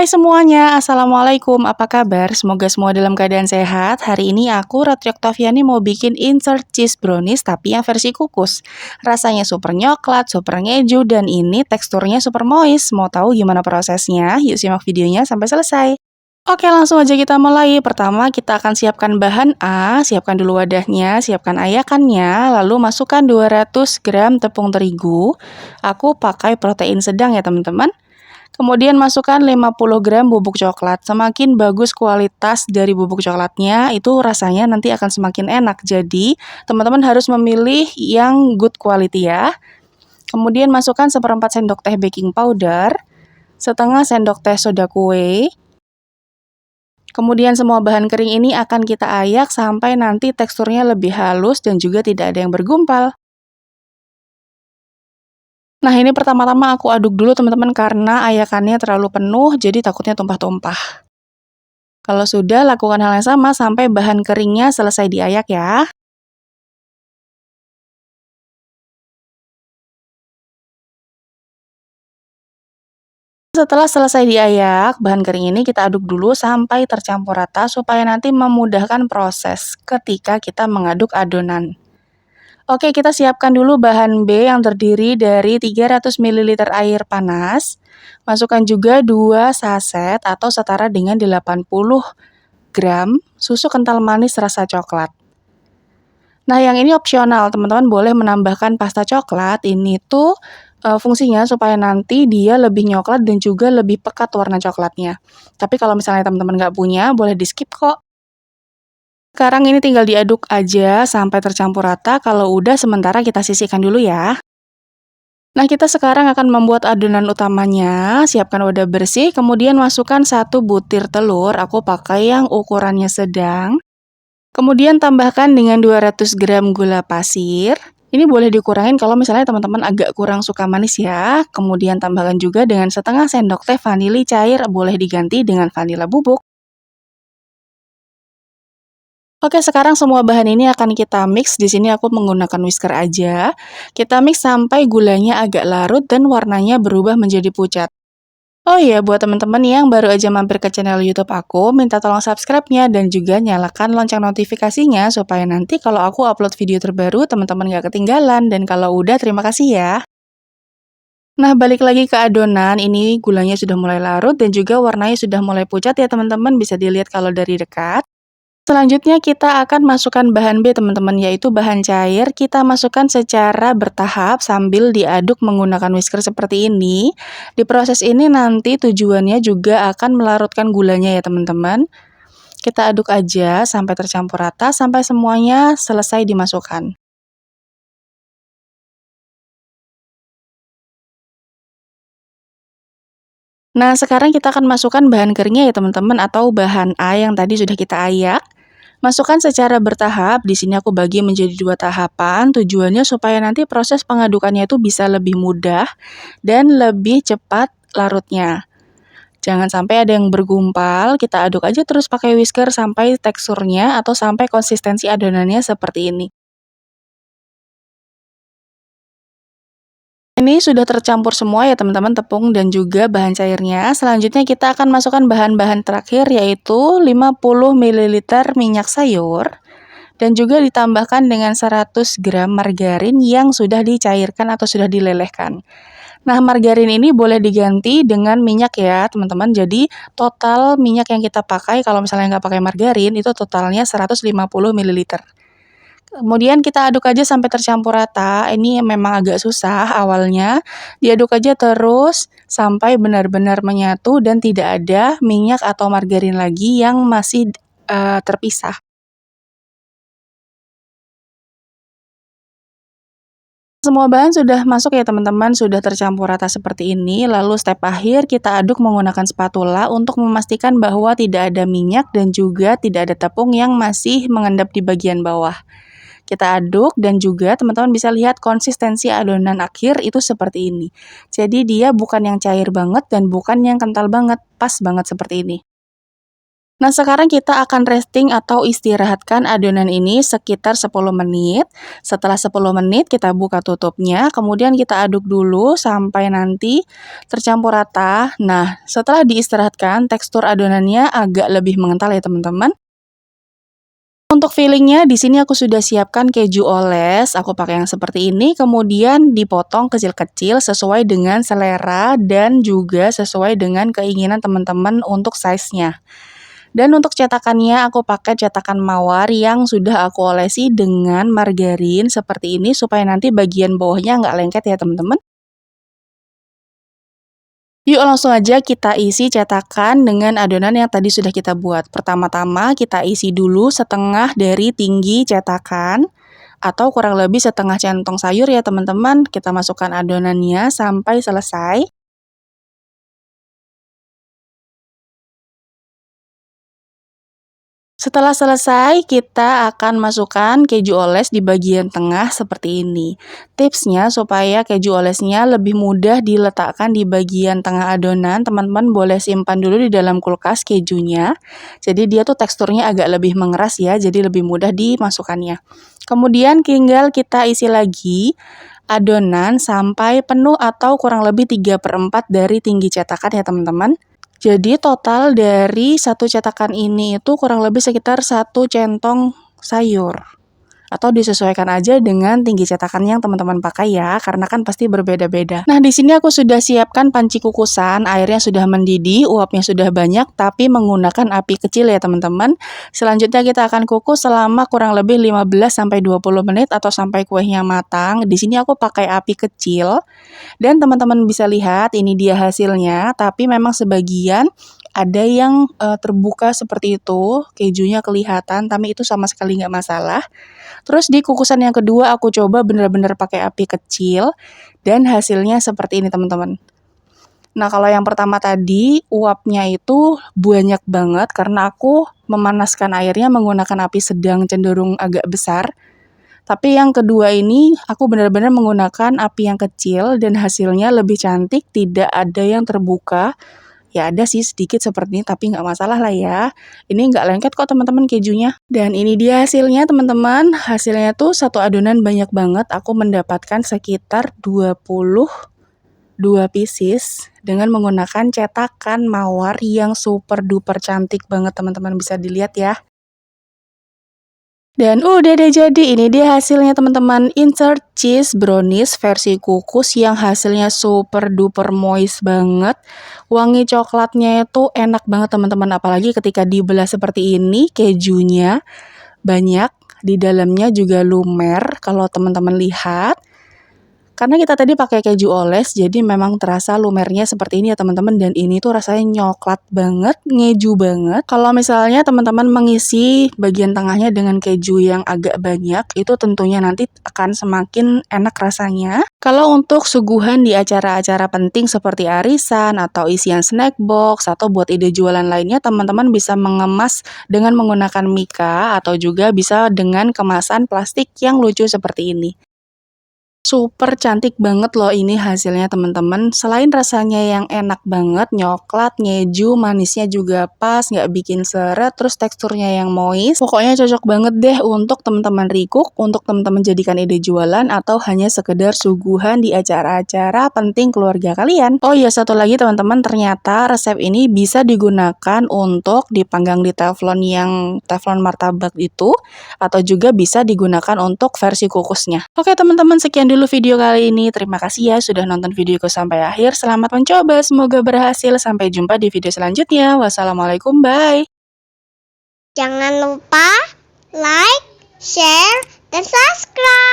Hai semuanya, Assalamualaikum, apa kabar? Semoga semua dalam keadaan sehat. Hari ini aku, Ratri Oktaviani, mau bikin insert cheese brownies tapi yang versi kukus. Rasanya super nyoklat, super ngeju, dan ini teksturnya super moist. Mau tahu gimana prosesnya? Yuk simak videonya sampai selesai. Oke, langsung aja kita mulai. Pertama, kita akan siapkan bahan A, siapkan dulu wadahnya, siapkan ayakannya, lalu masukkan 200 gram tepung terigu. Aku pakai protein sedang ya teman-teman. Kemudian masukkan 50 gram bubuk coklat. Semakin bagus kualitas dari bubuk coklatnya, itu rasanya nanti akan semakin enak. Jadi, teman-teman harus memilih yang good quality ya. Kemudian masukkan seperempat sendok teh baking powder, setengah sendok teh soda kue. Kemudian semua bahan kering ini akan kita ayak sampai nanti teksturnya lebih halus dan juga tidak ada yang bergumpal. Nah, ini pertama-tama aku aduk dulu teman-teman karena ayakannya terlalu penuh, jadi takutnya tumpah-tumpah. Kalau sudah, lakukan hal yang sama sampai bahan keringnya selesai diayak ya. Setelah selesai diayak, bahan kering ini kita aduk dulu sampai tercampur rata supaya nanti memudahkan proses ketika kita mengaduk adonan. Oke, kita siapkan dulu bahan B yang terdiri dari 300 ml air panas. Masukkan juga 2 saset atau setara dengan 80 gram susu kental manis rasa coklat. Nah, yang ini opsional, teman-teman boleh menambahkan pasta coklat. Ini tuh fungsinya supaya nanti dia lebih nyoklat dan juga lebih pekat warna coklatnya. Tapi kalau misalnya teman-teman nggak punya, boleh di-skip kok. Sekarang ini tinggal diaduk aja sampai tercampur rata. Kalau udah, sementara kita sisihkan dulu ya. Nah, kita sekarang akan membuat adonan utamanya. Siapkan wadah bersih, kemudian masukkan 1 butir telur. Aku pakai yang ukurannya sedang. Kemudian tambahkan dengan 200 gram gula pasir. Ini boleh dikurangin kalau misalnya teman-teman agak kurang suka manis ya. Kemudian tambahkan juga dengan setengah sendok teh vanili cair, boleh diganti dengan vanila bubuk. Oke, sekarang semua bahan ini akan kita mix. Di sini aku menggunakan whisker aja. Kita mix sampai gulanya agak larut dan warnanya berubah menjadi pucat. Oh iya, buat teman-teman yang baru aja mampir ke channel YouTube aku, minta tolong subscribe-nya dan juga nyalakan lonceng notifikasinya supaya nanti kalau aku upload video terbaru, teman-teman gak ketinggalan. Dan kalau udah, terima kasih ya. Nah, balik lagi ke adonan, ini gulanya sudah mulai larut dan juga warnanya sudah mulai pucat ya teman-teman, bisa dilihat kalau dari dekat. Selanjutnya kita akan masukkan bahan B teman-teman, yaitu bahan cair. Kita masukkan secara bertahap sambil diaduk menggunakan whisker seperti ini. Di proses ini nanti tujuannya juga akan melarutkan gulanya ya teman-teman. Kita aduk aja sampai tercampur rata, sampai semuanya selesai dimasukkan. Nah, sekarang kita akan masukkan bahan keringnya ya teman-teman, atau bahan A yang tadi sudah kita ayak. Masukkan secara bertahap, di sini aku bagi menjadi 2 tahapan, tujuannya supaya nanti proses pengadukannya itu bisa lebih mudah dan lebih cepat larutnya. Jangan sampai ada yang bergumpal, kita aduk aja terus pakai whisker sampai teksturnya atau sampai konsistensi adonannya seperti ini. Ini sudah tercampur semua ya teman-teman, tepung dan juga bahan cairnya. Selanjutnya kita akan masukkan bahan-bahan terakhir yaitu 50 ml minyak sayur dan juga ditambahkan dengan 100 gram margarin yang sudah dicairkan atau sudah dilelehkan. Nah, margarin ini boleh diganti dengan minyak ya teman-teman. Jadi total minyak yang kita pakai kalau misalnya nggak pakai margarin itu totalnya 150 ml. Kemudian kita aduk aja sampai tercampur rata. Ini memang agak susah awalnya. Diaduk aja terus sampai benar-benar menyatu dan tidak ada minyak atau margarin lagi yang masih terpisah. Semua bahan sudah masuk ya teman-teman, sudah tercampur rata seperti ini. Lalu step akhir kita aduk menggunakan spatula untuk memastikan bahwa tidak ada minyak dan juga tidak ada tepung yang masih mengendap di bagian bawah. Kita aduk dan juga teman-teman bisa lihat konsistensi adonan akhir itu seperti ini. Jadi dia bukan yang cair banget dan bukan yang kental banget, pas banget seperti ini. Nah, sekarang kita akan resting atau istirahatkan adonan ini sekitar 10 menit. Setelah 10 menit kita buka tutupnya, kemudian kita aduk dulu sampai nanti tercampur rata. Nah, setelah diistirahatkan, tekstur adonannya agak lebih mengental ya teman-teman. Untuk fillingnya di sini aku sudah siapkan keju oles, aku pakai yang seperti ini, kemudian dipotong kecil-kecil sesuai dengan selera dan juga sesuai dengan keinginan teman-teman untuk size-nya. Dan untuk cetakannya aku pakai cetakan mawar yang sudah aku olesi dengan margarin seperti ini supaya nanti bagian bawahnya nggak lengket ya teman-teman. Yuk langsung aja kita isi cetakan dengan adonan yang tadi sudah kita buat. Pertama-tama kita isi dulu setengah dari tinggi cetakan atau kurang lebih setengah centong sayur ya teman-teman. Kita masukkan adonannya sampai selesai. Setelah selesai, kita akan masukkan keju oles di bagian tengah seperti ini. Tipsnya supaya keju olesnya lebih mudah diletakkan di bagian tengah adonan, teman-teman boleh simpan dulu di dalam kulkas kejunya. Jadi dia tuh teksturnya agak lebih mengeras ya, jadi lebih mudah dimasukkannya. Kemudian tinggal kita isi lagi adonan sampai penuh atau kurang lebih 3/4 dari tinggi cetakan ya teman-teman. Jadi total dari satu cetakan ini itu kurang lebih sekitar 1 centong sayur. Atau disesuaikan aja dengan tinggi cetakan yang teman-teman pakai ya, karena kan pasti berbeda-beda. Nah, di sini aku sudah siapkan panci kukusan, airnya sudah mendidih, uapnya sudah banyak, tapi menggunakan api kecil ya teman-teman. Selanjutnya kita akan kukus selama kurang lebih 15-20 menit atau sampai kuenya matang. Di sini aku pakai api kecil. Dan teman-teman bisa lihat ini dia hasilnya, tapi memang sebagian ada yang terbuka seperti itu, kejunya kelihatan, tapi itu sama sekali nggak masalah. Terus di kukusan yang kedua aku coba bener-bener pakai api kecil, dan hasilnya seperti ini teman-teman. Nah kalau yang pertama tadi, uapnya itu banyak banget karena aku memanaskan airnya menggunakan api sedang cenderung agak besar. Tapi yang kedua ini aku benar-benar menggunakan api yang kecil dan hasilnya lebih cantik, tidak ada yang terbuka. Ya ada sih sedikit seperti ini tapi nggak masalah lah ya. Ini nggak lengket kok teman-teman kejunya. Dan ini dia hasilnya teman-teman. Hasilnya tuh satu adonan banyak banget. Aku mendapatkan sekitar 22 pieces dengan menggunakan cetakan mawar yang super duper cantik banget teman-teman, bisa dilihat ya. Dan udah deh jadi, ini dia hasilnya teman-teman, insert cheese brownies versi kukus yang hasilnya super duper moist banget. Wangi coklatnya itu enak banget teman-teman, apalagi ketika dibelah seperti ini, kejunya banyak, di dalamnya juga lumer kalau teman-teman lihat. Karena kita tadi pakai keju oles, jadi memang terasa lumernya seperti ini ya teman-teman. Dan ini tuh rasanya nyoklat banget, ngeju banget. Kalau misalnya teman-teman mengisi bagian tengahnya dengan keju yang agak banyak, itu tentunya nanti akan semakin enak rasanya. Kalau untuk suguhan di acara-acara penting seperti arisan, atau isian snack box, atau buat ide jualan lainnya, teman-teman bisa mengemas dengan menggunakan mika, atau juga bisa dengan kemasan plastik yang lucu seperti ini. Super cantik banget loh ini hasilnya teman-teman. Selain rasanya yang enak banget, nyoklat, ngeju, manisnya juga pas, nggak bikin seret, terus teksturnya yang moist. Pokoknya cocok banget deh untuk teman-teman recook, untuk teman-teman jadikan ide jualan, atau hanya sekedar suguhan di acara-acara penting keluarga kalian. Oh iya, satu lagi teman-teman, ternyata resep ini bisa digunakan untuk dipanggang di teflon yang teflon martabak itu, atau juga bisa digunakan untuk versi kukusnya. Oke teman-teman, sekian dulu video kali ini. Terima kasih ya sudah nonton videoku sampai akhir. Selamat mencoba, semoga berhasil. Sampai jumpa di video selanjutnya. Wassalamualaikum, bye. Jangan lupa like, share, dan subscribe.